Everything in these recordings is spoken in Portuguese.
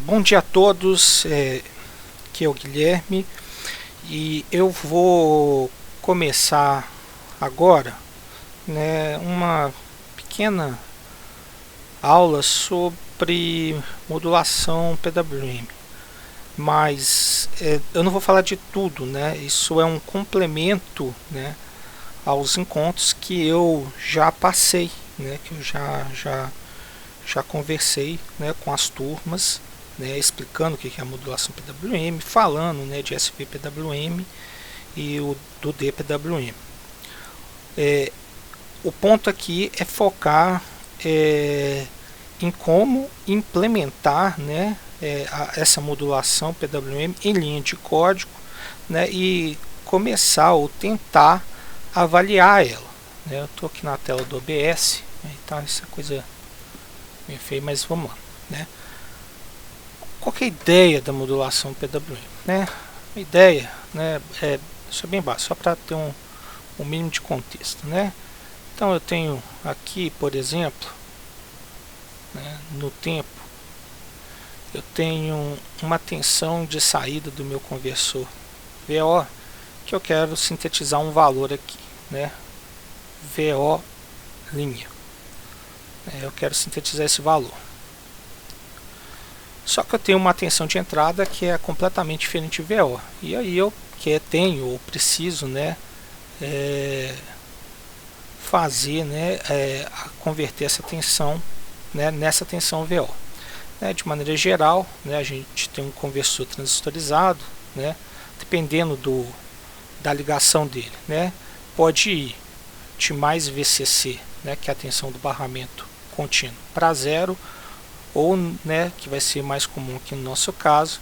Bom dia a todos, aqui é o Guilherme e eu vou começar agora, né, uma pequena aula sobre modulação PWM, mas eu não vou falar de tudo, né, isso é um complemento, né, aos encontros que eu já passei, né, que eu já conversei, né, com as turmas, né, explicando o que é a modulação PWM, falando, né, de SVPWM e do DPWM. O ponto aqui é focar em como implementar, né, essa modulação PWM em linha de código, né, e começar ou tentar avaliar ela. Né. Eu estou aqui na tela do OBS, né, então essa coisa bem feio, mas vamos lá, né? Qual que é a ideia da modulação PWM, né? A ideia, né, isso é bem básico, só para ter um mínimo de contexto, né? Então eu tenho aqui, por exemplo, né, no tempo, eu tenho uma tensão de saída do meu conversor VO, que eu quero sintetizar um valor aqui, né? VO linha. Eu quero sintetizar esse valor. Só que eu tenho uma tensão de entrada que é completamente diferente de VO. E aí eu tenho ou preciso, né, fazer, né, converter essa tensão, né, nessa tensão VO. De maneira geral, né, a gente tem um conversor transistorizado, né, dependendo da ligação dele, né, pode ir de mais VCC, né, que é a tensão do barramento contínuo, para zero, ou, né, que vai ser mais comum aqui no nosso caso,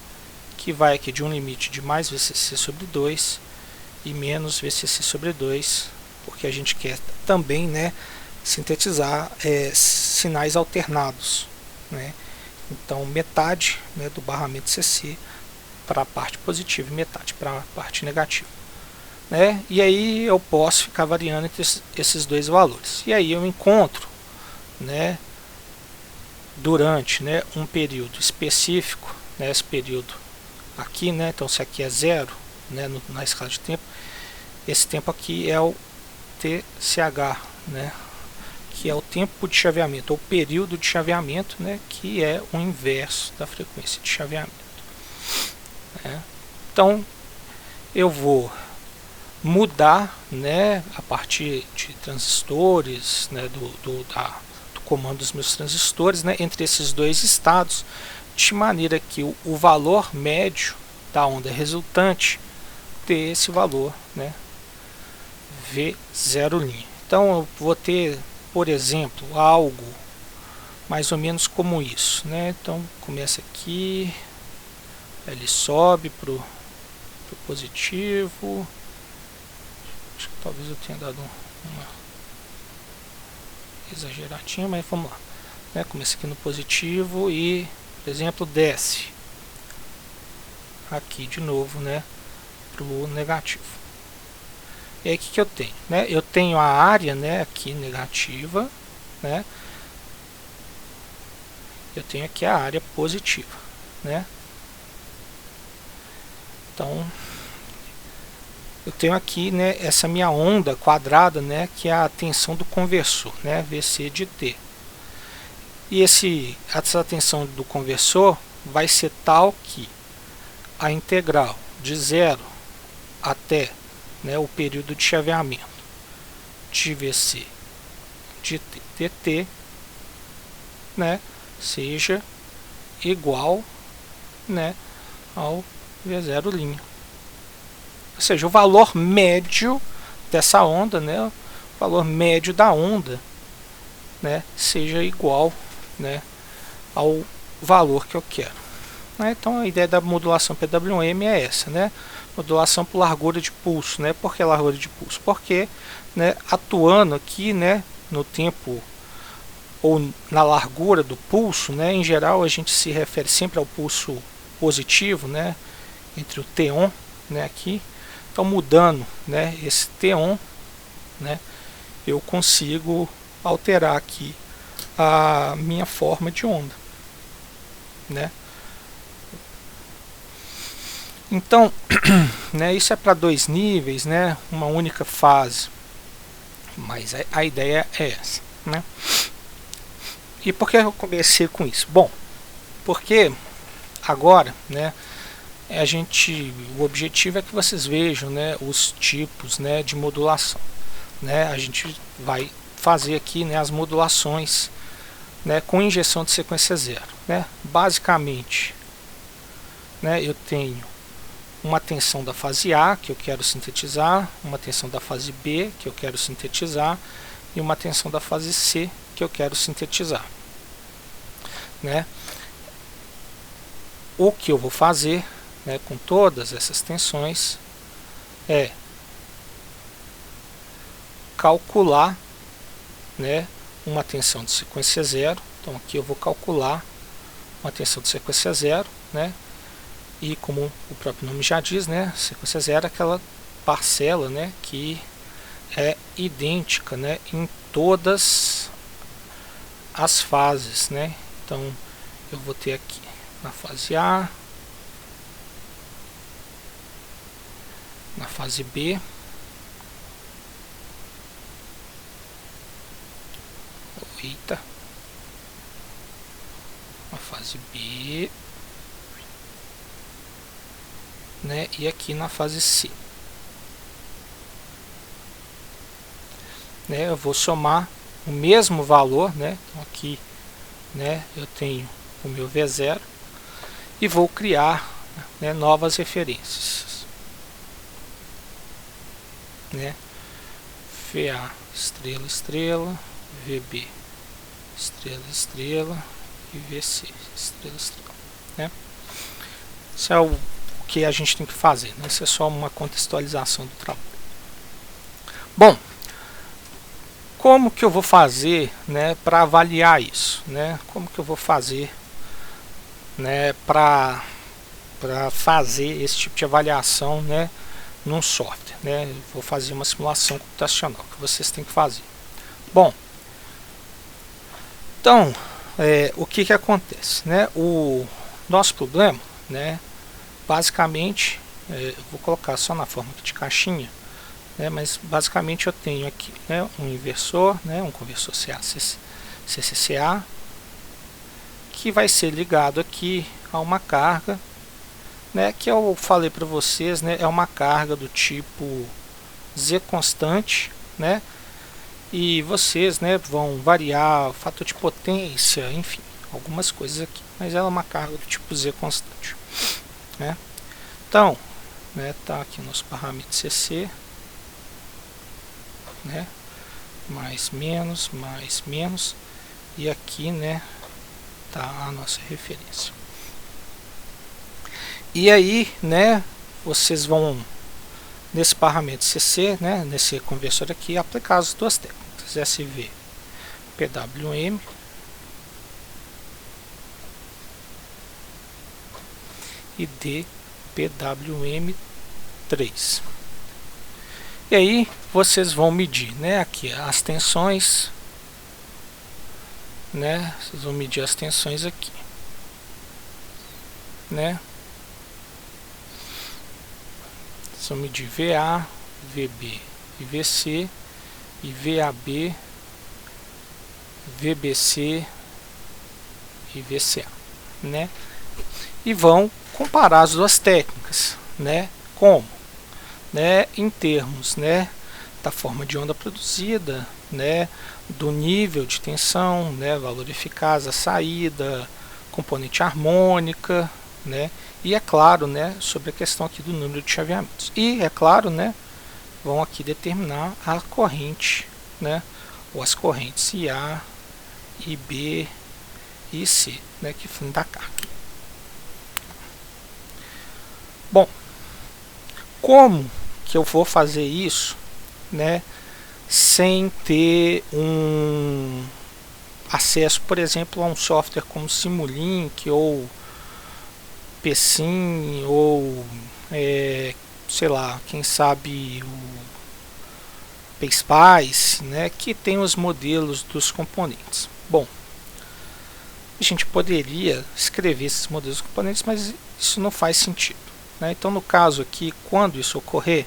que vai aqui de um limite de mais VCC sobre 2 e menos VCC sobre 2, porque a gente quer também, né, sintetizar sinais alternados, né? Então metade, né, do barramento CC para a parte positiva e metade para a parte negativa. Né? E aí eu posso ficar variando entre esses dois valores. E aí eu encontro, né, durante, né, um período específico, né, esse período aqui, né, então se aqui é zero, né, na escala de tempo, esse tempo aqui é o TCH, né, que é o tempo de chaveamento, ou período de chaveamento, né, que é o inverso da frequência de chaveamento. Né? Então eu vou mudar, né, a partir de transistores, né, do comando dos meus transistores, né, entre esses dois estados, de maneira que o valor médio da onda resultante dê esse valor, né, V0'. Então eu vou ter, por exemplo, algo mais ou menos como isso, né? Então começa aqui, ele sobe para o positivo. Acho que talvez eu tenha dado uma exageradinha, mas vamos lá, né? Começa aqui no positivo e, por exemplo, desce aqui de novo, né, para o negativo. E aí o que eu tenho, né? Eu tenho a área, né, aqui negativa, né? Eu tenho aqui a área positiva, né? Então eu tenho aqui, né, essa minha onda quadrada, né, que é a tensão do conversor, né, VC de T. E essa tensão do conversor vai ser tal que a integral de 0 até, né, o período de chaveamento de VC de T dt, né, seja igual, né, ao V0'. Ou seja, o valor médio dessa onda, né, o valor médio da onda, né, seja igual, né, ao valor que eu quero. Então a ideia da modulação PWM é essa, né, modulação por largura de pulso, né. Por que largura de pulso? Porque, né, atuando aqui, né, no tempo ou na largura do pulso, né, em geral a gente se refere sempre ao pulso positivo, né, entre o T1, né, aqui. Então mudando, né, esse T1, né, eu consigo alterar aqui a minha forma de onda, né? Então, né, isso é para 2 níveis, né, uma única fase, mas a ideia é essa, né? E por que eu comecei com isso? Bom, porque agora, né, o objetivo é que vocês vejam, né, os tipos, né, de modulação, né? A gente vai fazer aqui, né, as modulações, né, com injeção de sequência zero, né? Basicamente, né, eu tenho uma tensão da fase A que eu quero sintetizar, uma tensão da fase B que eu quero sintetizar e uma tensão da fase C que eu quero sintetizar, né? O que eu vou fazer, né, com todas essas tensões é calcular, né, uma tensão de sequência zero. Então aqui eu vou calcular uma tensão de sequência zero, né? E como o próprio nome já diz, né, sequência zero é aquela parcela, né, que é idêntica, né, em todas as fases, né? Então eu vou ter aqui na fase A, na fase B, eita, na fase B, né, e aqui na fase C, né? Eu vou somar o mesmo valor, né? Então aqui, né, eu tenho o meu V0 e vou criar, né, novas referências, né? VA estrela estrela, VB estrela estrela e VC estrela estrela, né? Isso é o que a gente tem que fazer, né? Isso é só uma contextualização do trabalho. Bom, como que eu vou fazer, né, para avaliar isso, né? Como que eu vou fazer, né, para fazer esse tipo de avaliação, né, num software, né? Eu vou fazer uma simulação computacional que vocês têm que fazer. Bom, então o que acontece, né? O nosso problema, né, basicamente, eu vou colocar só na forma aqui de caixinha, né, mas basicamente eu tenho aqui, né, um inversor, né, um conversor CCCA, que vai ser ligado aqui a uma carga, né, que eu falei para vocês, né, é uma carga do tipo Z constante, né, e vocês, né, vão variar o fator de potência, enfim, algumas coisas aqui, mas ela é uma carga do tipo Z constante, né? Então, né, tá aqui o nosso parâmetro CC, né, mais menos, e aqui, né, tá a nossa referência. E aí, né, vocês vão nesse parâmetro CC, né, nesse conversor aqui, aplicar as duas técnicas, SV PWM e DPWM3. E aí vocês vão medir, né, aqui as tensões, né, vocês vão medir as tensões aqui, né, vocês vão medir VA, VB e VC, e VAB, VBC e VCA, né, e vão comparar as duas técnicas, né, como, né, em termos, né, da forma de onda produzida, né, do nível de tensão, né, valor eficaz, a saída, componente harmônica, né, e é claro, né, sobre a questão aqui do número de chaveamentos. E é claro, né, vão aqui determinar a corrente, né, ou as correntes IA, IB e C, né, que fluem da carga. Bom, como que eu vou fazer isso, né, sem ter um acesso, por exemplo, a um software como Simulink ou PSIM ou sei lá, quem sabe o PSpice, né, que tem os modelos dos componentes. Bom, a gente poderia escrever esses modelos dos componentes, mas isso não faz sentido, né? Então, no caso aqui, quando isso ocorrer,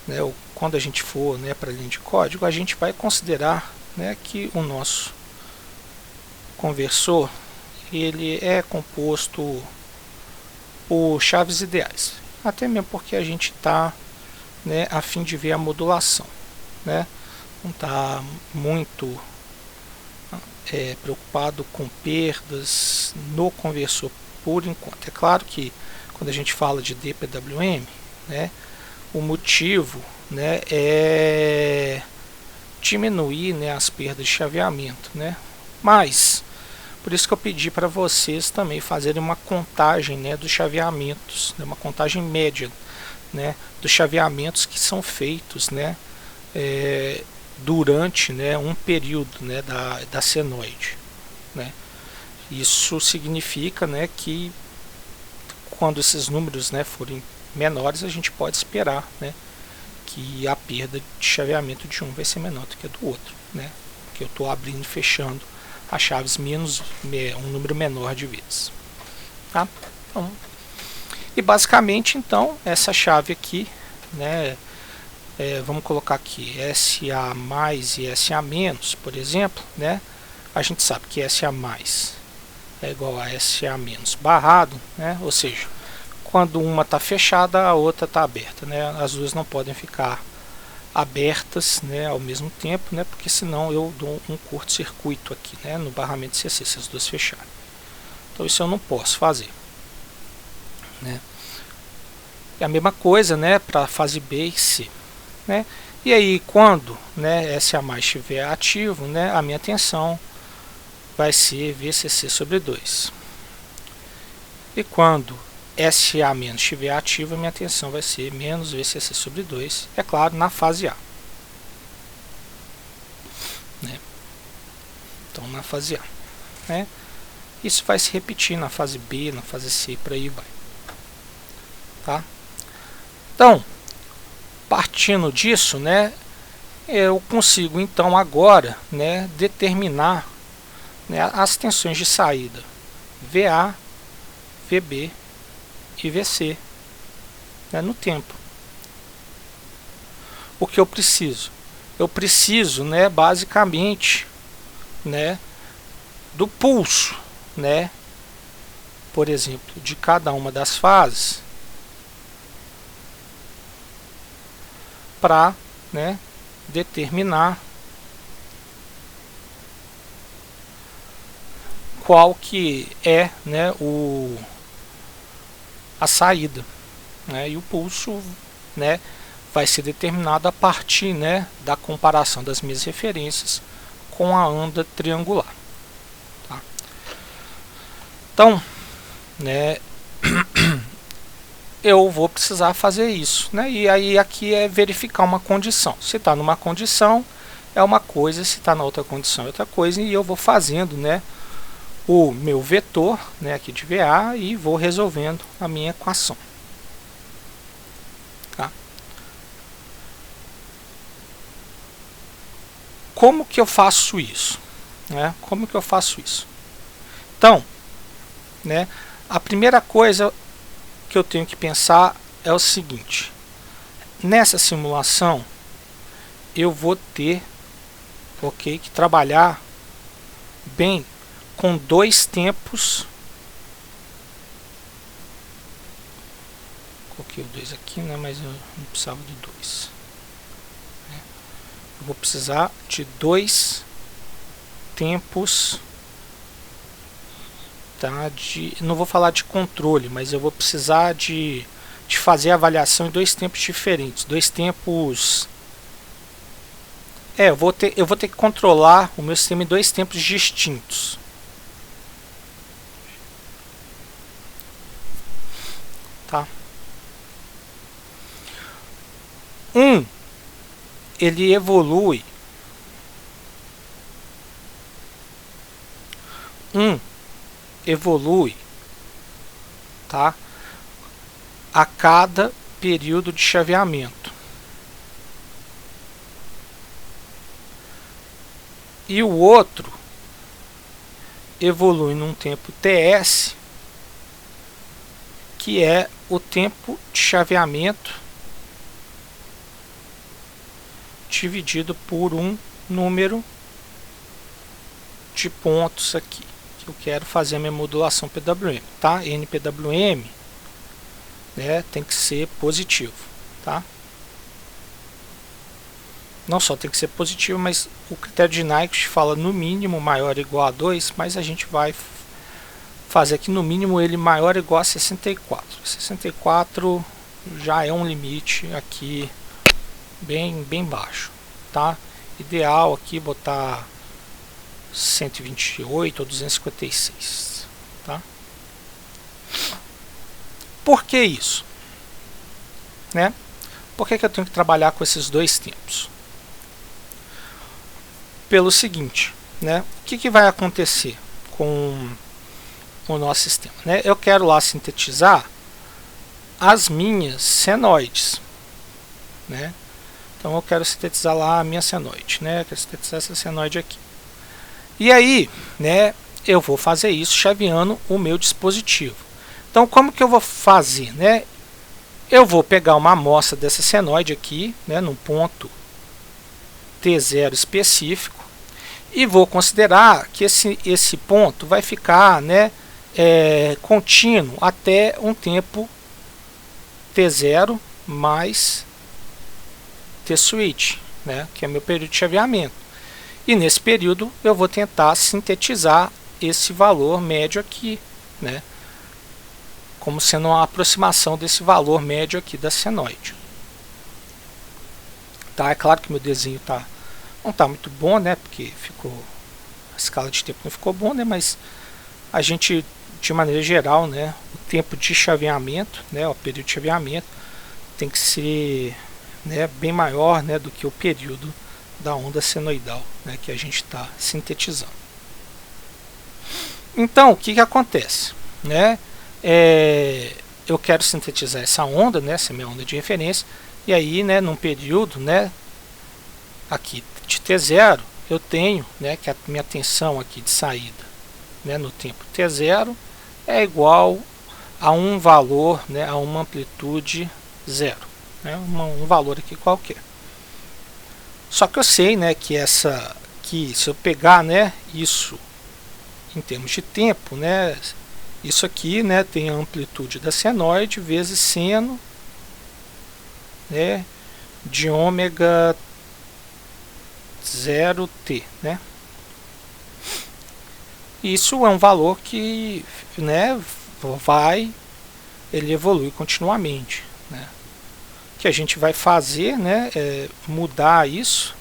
né, ou quando a gente for, né, para a linha de código, a gente vai considerar, né, que o nosso conversor ele é composto por chaves ideais, até mesmo porque a gente está, né, a fim de ver a modulação, né? Não está muito preocupado com perdas no conversor por enquanto. É claro que quando a gente fala de DPWM, né, o motivo, né, é diminuir, né, as perdas de chaveamento, né? Mas por isso que eu pedi para vocês também fazerem uma contagem, né, dos chaveamentos, né, uma contagem média, né, dos chaveamentos que são feitos, né, durante, né, um período, né, da senoide, né? Isso significa, né, que quando esses números, né, forem menores, a gente pode esperar, né, que a perda de chaveamento de um vai ser menor do que a do outro, né? Porque eu estou abrindo e fechando as chaves menos um número menor de vezes, tá? Então, e basicamente, então, essa chave aqui, né, vamos colocar aqui SA mais e SA menos, por exemplo, né? A gente sabe que SA mais é igual a SA menos barrado, né? Ou seja, quando uma está fechada, a outra está aberta, né? As duas não podem ficar abertas, né, ao mesmo tempo, né? Porque senão eu dou um curto-circuito aqui, né, no barramento CC, se as duas fecharem. Então isso eu não posso fazer, né? É a mesma coisa, né, para a fase B e C, né? E aí quando, né, SA mais estiver ativo, né, a minha tensão vai ser VCC sobre 2. E quando SA menos estiver ativo, a minha tensão vai ser menos VCC sobre 2, é claro, na fase A, né? Então na fase A, né? Isso vai se repetir na fase B, na fase C, por aí vai, tá? Então, partindo disso, né, eu consigo então agora, né, determinar, né, as tensões de saída VA, VB e VC, né, no tempo. O que eu preciso? Eu preciso, né, basicamente, né, do pulso, né, por exemplo, de cada uma das fases, para, né, determinar qual que é, né, a saída, né, e o pulso, né, vai ser determinado a partir, né, da comparação das minhas referências com a anda triangular, tá? Então, né, eu vou precisar fazer isso, né? E aí aqui é verificar uma condição. Se está numa condição é uma coisa, se está na outra condição é outra coisa, e eu vou fazendo, né, o meu vetor, né, aqui de VA, e vou resolvendo a minha equação, tá? Como que eu faço isso, né? Como que eu faço isso? Então, né, a primeira coisa que eu tenho que pensar é o seguinte: nessa simulação eu vou ter, ok, que trabalhar bem com dois tempos. Coloquei o 2 aqui, né, mas eu não precisava do 2. Eu vou precisar de dois tempos, tá? Não vou falar de controle, mas eu vou precisar de fazer a avaliação em dois tempos diferentes, dois tempos. Eu vou ter que controlar o meu sistema em dois tempos distintos, tá? Ele evolui. Evolui, tá, a cada período de chaveamento. E o outro evolui num tempo TS, que é o tempo de chaveamento dividido por um número de pontos aqui, que eu quero fazer a minha modulação PWM, tá? NPWM, né, tem que ser positivo, tá? Não só tem que ser positivo, mas o critério de Nyquist fala no mínimo maior ou igual a 2, mas a gente vai fazer aqui no mínimo ele maior ou igual a 64. 64 já é um limite aqui bem baixo, tá? Ideal aqui botar 128 ou 256, tá? Por que isso? Né? Por que eu tenho que trabalhar com esses dois tempos? Pelo seguinte, né? O que vai acontecer com o nosso sistema, né? Eu quero lá sintetizar as minhas senoides, né? Então eu quero sintetizar lá a minha senoide, né? Eu quero sintetizar essa senoide aqui. E aí, né, eu vou fazer isso chaveando o meu dispositivo. Então, como que eu vou fazer, né? Eu vou pegar uma amostra dessa senoide aqui, né, num ponto T0 específico, e vou considerar que esse ponto vai ficar, né, contínuo até um tempo T0 mais T-switch, né, que é meu período de chaveamento. E nesse período eu vou tentar sintetizar esse valor médio aqui, né, como sendo uma aproximação desse valor médio aqui da senoide. Tá, é claro que meu desenho não está muito bom, né, porque a escala de tempo não ficou bom, né, mas a gente, de maneira geral, né, o tempo de chaveamento, né, o período de chaveamento tem que ser, né, bem maior, né, do que o período da onda senoidal, né, que a gente está sintetizando. Então, o que acontece, né? Eu quero sintetizar essa onda, né, essa é a minha onda de referência, e aí, né, num período, né, aqui de T0, eu tenho, né, que a minha tensão aqui de saída, né, no tempo T0 é igual a um valor, né, a uma amplitude zero, né, um valor aqui qualquer. Só que eu sei, né, que se eu pegar, né, isso em termos de tempo, né, isso aqui, né, tem a amplitude da senoide vezes seno, né, de ômega 0t, né? Isso é um valor que, né, ele evolui continuamente, né? O que a gente vai fazer, né, é mudar isso,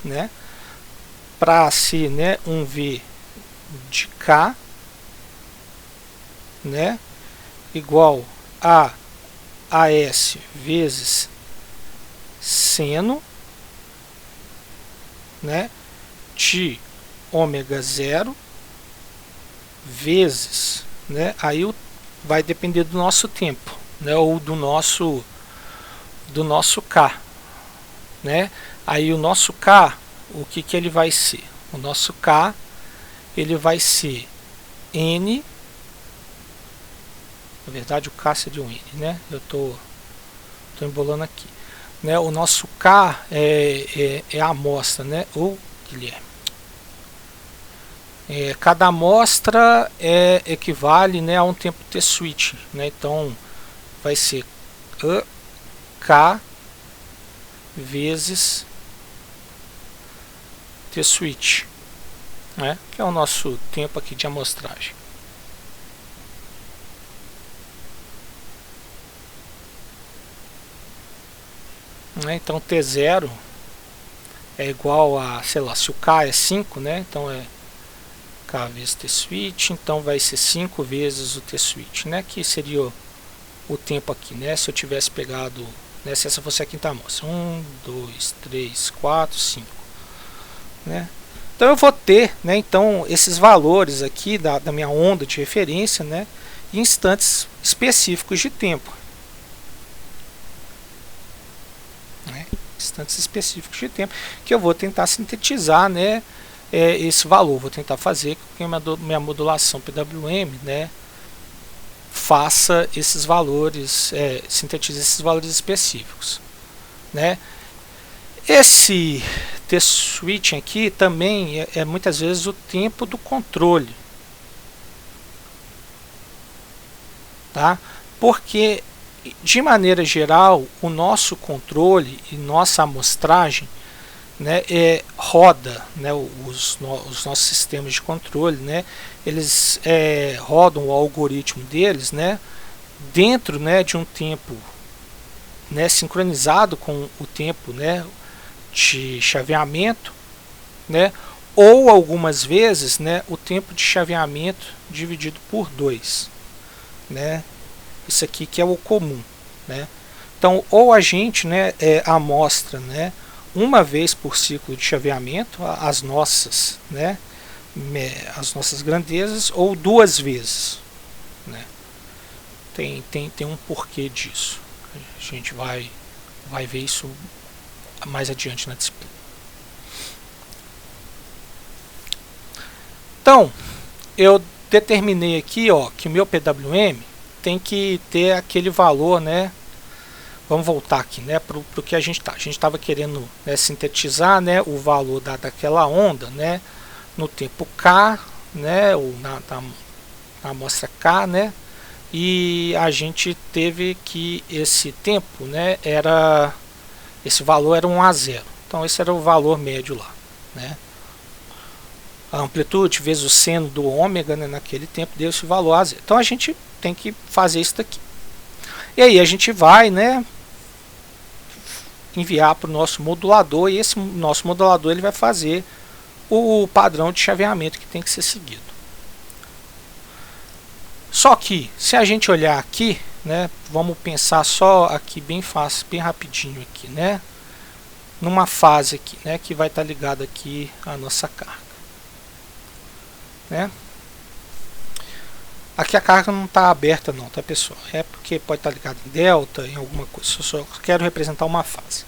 né, para ser, né, um V de K, né, igual a AS vezes seno, né, de ômega 0 vezes, né, aí vai depender do nosso tempo, né, ou do nosso K, né? Aí o nosso K, o que ele vai ser? O nosso K, ele vai ser N, na verdade o K seria um N, né? Eu tô embolando aqui, né? O nosso K é a amostra, né? Ou Guilherme, cada amostra equivale, né, a um tempo T-switch, né? Então vai ser K vezes T-switch, né, que é o nosso tempo aqui de amostragem. Então T0 é igual a, sei lá, se o K é 5, né, então é K vezes T-switch, então vai ser 5 vezes o T-switch, né, que seria o tempo aqui, né, se eu tivesse pegado, né, se essa fosse a quinta amostra, 1, 2, 3, 4, 5, né. Então eu vou ter, né, então esses valores aqui da minha onda de referência, né, em instantes específicos de tempo, né, instantes específicos de tempo, que eu vou tentar sintetizar, né, esse valor, vou tentar fazer com que minha modulação PWM, né, faça esses valores, sintetize esses valores específicos, né? Esse texto switching aqui também é muitas vezes o tempo do controle, tá? Porque de maneira geral o nosso controle e nossa amostragem, né, roda, né, os nossos sistemas de controle, né, eles rodam o algoritmo deles, né, dentro, né, de um tempo, né, sincronizado com o tempo, né, de chaveamento, né, ou algumas vezes, né, o tempo de chaveamento dividido por 2, né, isso aqui que é o comum, né. Então, ou a gente, né, amostra, né, uma vez por ciclo de chaveamento as nossas, né, as nossas grandezas, ou 2 vezes, né. Tem um porquê disso. A gente vai ver isso mais adiante na disciplina. Então, eu determinei aqui, ó, que o meu PWM tem que ter aquele valor, né? Vamos voltar aqui, né, para o que a gente tá. A gente estava querendo, né, sintetizar, né, o valor daquela onda, né, no tempo k, né, ou na amostra k, né, e a gente teve que esse tempo, né, esse valor era 1 a 0. Então esse era o valor médio lá, né. A amplitude vezes o seno do ômega, né, naquele tempo deu esse valor a 0. Então a gente tem que fazer isso daqui. E aí a gente vai, né, enviar para o nosso modulador, e esse nosso modulador ele vai fazer o padrão de chaveamento que tem que ser seguido. Só que se a gente olhar aqui, né, vamos pensar só aqui bem fácil, bem rapidinho aqui, né, numa fase aqui, né, que vai estar ligada aqui à nossa carga, né. Aqui a carga não está aberta não, tá, pessoal? É porque pode estar ligado em delta, em alguma coisa. Eu só quero representar uma fase,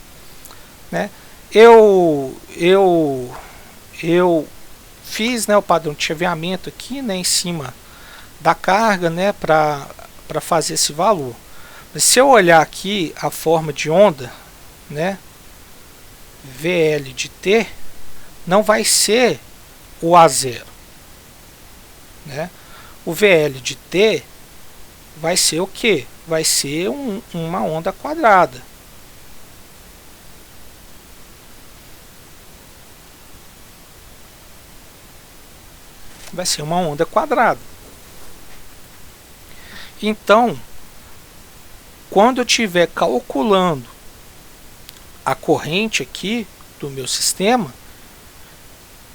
né? Eu fiz, né, o padrão de chaveamento aqui, né, em cima da carga, né, para fazer esse valor. Mas se eu olhar aqui a forma de onda, né, VL de T, não vai ser o A0, né? O VL de T vai ser o que? Vai ser uma onda quadrada. Vai ser uma onda quadrada. Então, quando eu estiver calculando a corrente aqui do meu sistema,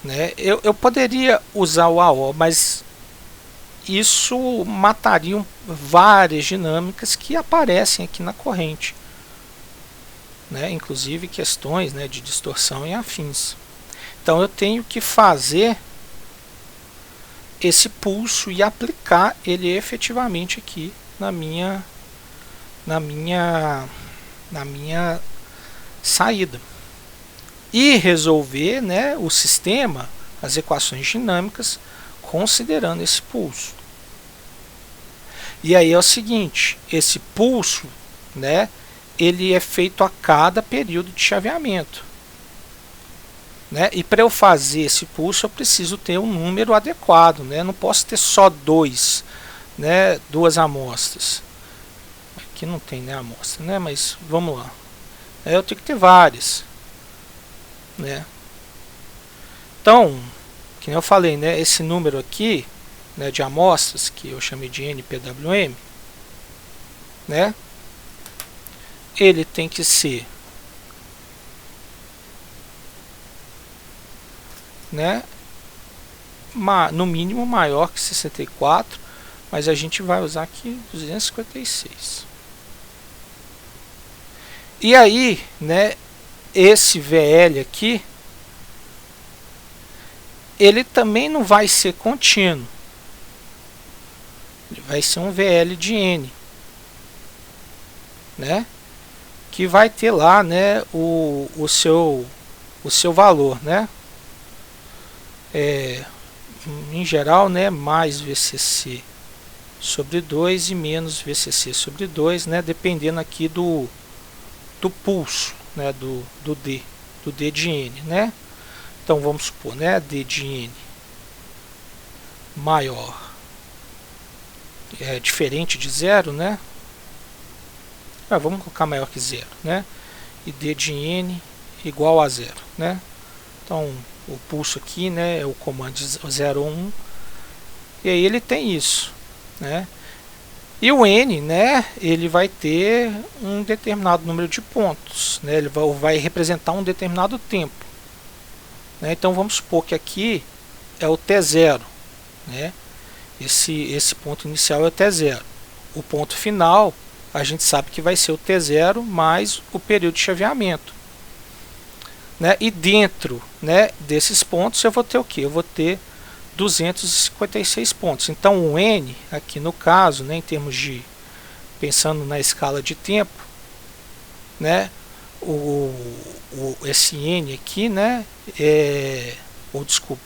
né, eu poderia usar o AO, mas isso mataria várias dinâmicas que aparecem aqui na corrente, né? Inclusive questões, né, de distorção e afins. Então eu tenho que fazer esse pulso e aplicar ele efetivamente aqui na minha saída e resolver, né, o sistema, as equações dinâmicas, considerando esse pulso. E aí é o seguinte, esse pulso, né, ele é feito a cada período de chaveamento, né? E para eu fazer esse pulso eu preciso ter um número adequado, né? Não posso ter só dois, né, duas amostras. Aqui não tem, né, amostra, né? Mas vamos lá. Eu tenho que ter várias, né? Então, que eu falei, né, esse número aqui, né, de amostras, que eu chamei de NPWM, né, ele tem que ser, né, no mínimo maior que 64, mas a gente vai usar aqui 256. E aí, né, esse VL aqui, ele também não vai ser contínuo. Ele vai ser um VL de N, né? Que vai ter lá, né, o seu valor, né? Em geral, né, mais VCC sobre 2 e menos VCC sobre 2, né, dependendo aqui do pulso, né, do D de N, né? Então vamos supor, né, D de N maior é diferente de zero, né? Vamos colocar maior que zero, né? E D de N igual a zero, né? Então o pulso aqui, né, é o comando 01, e aí ele tem isso, né? E o N, né, ele vai ter um determinado número de pontos, né? Ele vai representar um determinado tempo, né? Então vamos supor que aqui é o T0, né? Esse ponto inicial é o T0. O ponto final, a gente sabe que vai ser o T0 mais o período de chaveamento, né? E dentro, né, desses pontos eu vou ter o que? Eu vou ter 256 pontos. Então o N, aqui no caso, né, em termos de, pensando na escala de tempo, né, esse N aqui, né, desculpa,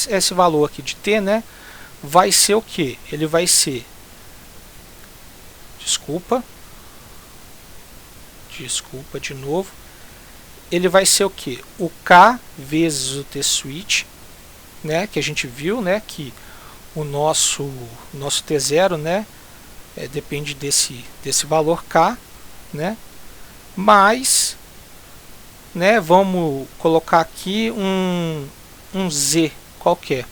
esse valor aqui de T, né, vai ser o que? Ele vai ser, desculpa de novo, ele vai ser o que? O K vezes o T-switch, né, que a gente viu, né, que o nosso T0, né, depende desse valor K, né, mais, né, vamos colocar aqui um Z qualquer.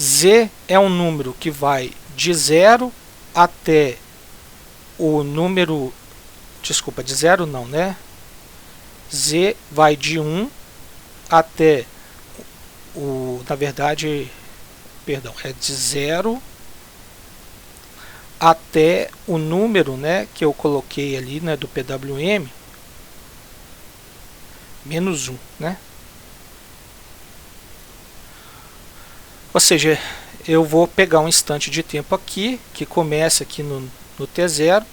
Z é um número que vai de 0 até o número, desculpa, de 0 não, né, Z vai de 1 até na verdade, perdão, é de 0 até o número, né, que eu coloquei ali, né, do PWM, menos 1, né? Ou seja, eu vou pegar um instante de tempo aqui, que começa aqui no T0,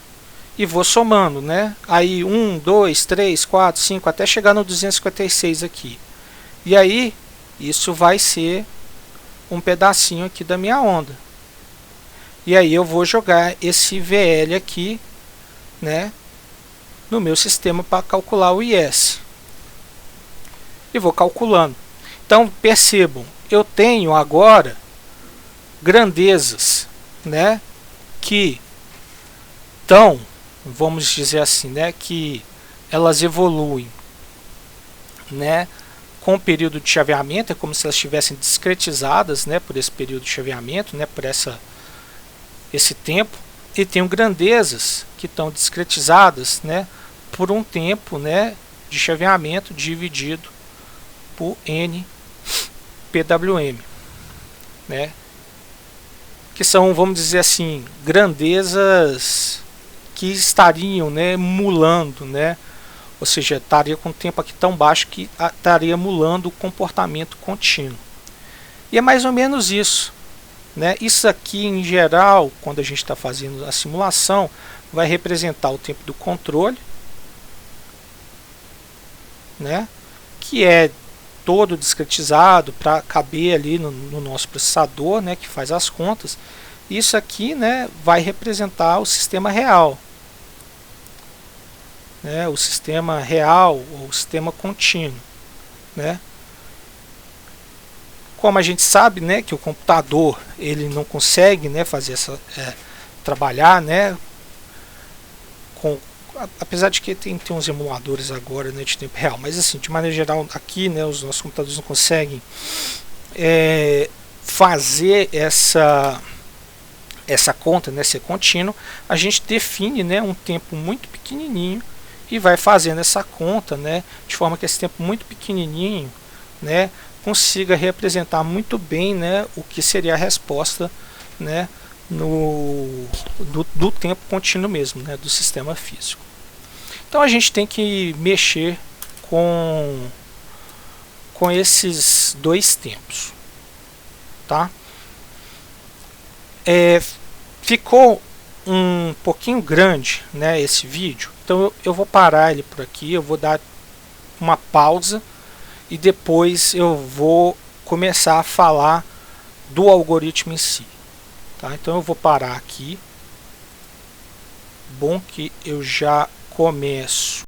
e vou somando, né? Aí 1, 2, 3, 4, 5, até chegar no 256 aqui. E aí, isso vai ser um pedacinho aqui da minha onda. E aí eu vou jogar esse VL aqui, né, no meu sistema para calcular o IS. E vou calculando. Então, percebam, eu tenho agora grandezas, né, que estão, vamos dizer assim, né, que elas evoluem, né, com o período de chaveamento, é como se elas estivessem discretizadas, né, por esse período de chaveamento, né, por esse tempo, e tenho grandezas que estão discretizadas, né, por um tempo, né, de chaveamento dividido por N PWM, né, que são, vamos dizer assim, grandezas que estariam, né, emulando, né, ou seja, estaria com um tempo aqui tão baixo que estaria emulando o comportamento contínuo. E é mais ou menos isso, né? Isso aqui, em geral, quando a gente está fazendo a simulação, vai representar o tempo do controle, né, que é todo discretizado para caber ali no nosso processador, né, que faz as contas. Isso aqui, né, vai representar o sistema real, né, o sistema real ou o sistema contínuo, né. Como a gente sabe, né, que o computador ele não consegue, né, fazer trabalhar, né, apesar de que tem uns emuladores agora, né, de tempo real, mas assim, de maneira geral aqui, né, os nossos computadores não conseguem fazer essa conta, né, ser contínuo. A gente define, né, um tempo muito pequenininho e vai fazendo essa conta, né, de forma que esse tempo muito pequenininho, né, consiga representar muito bem, né, o que seria a resposta, né, do tempo contínuo mesmo, né, do sistema físico. Então a gente tem que mexer com esses dois tempos, tá? Ficou um pouquinho grande, né, esse vídeo, então eu vou parar ele por aqui, eu vou dar uma pausa e depois eu vou começar a falar do algoritmo em si. Tá? Então eu vou parar aqui. Bom que eu já começo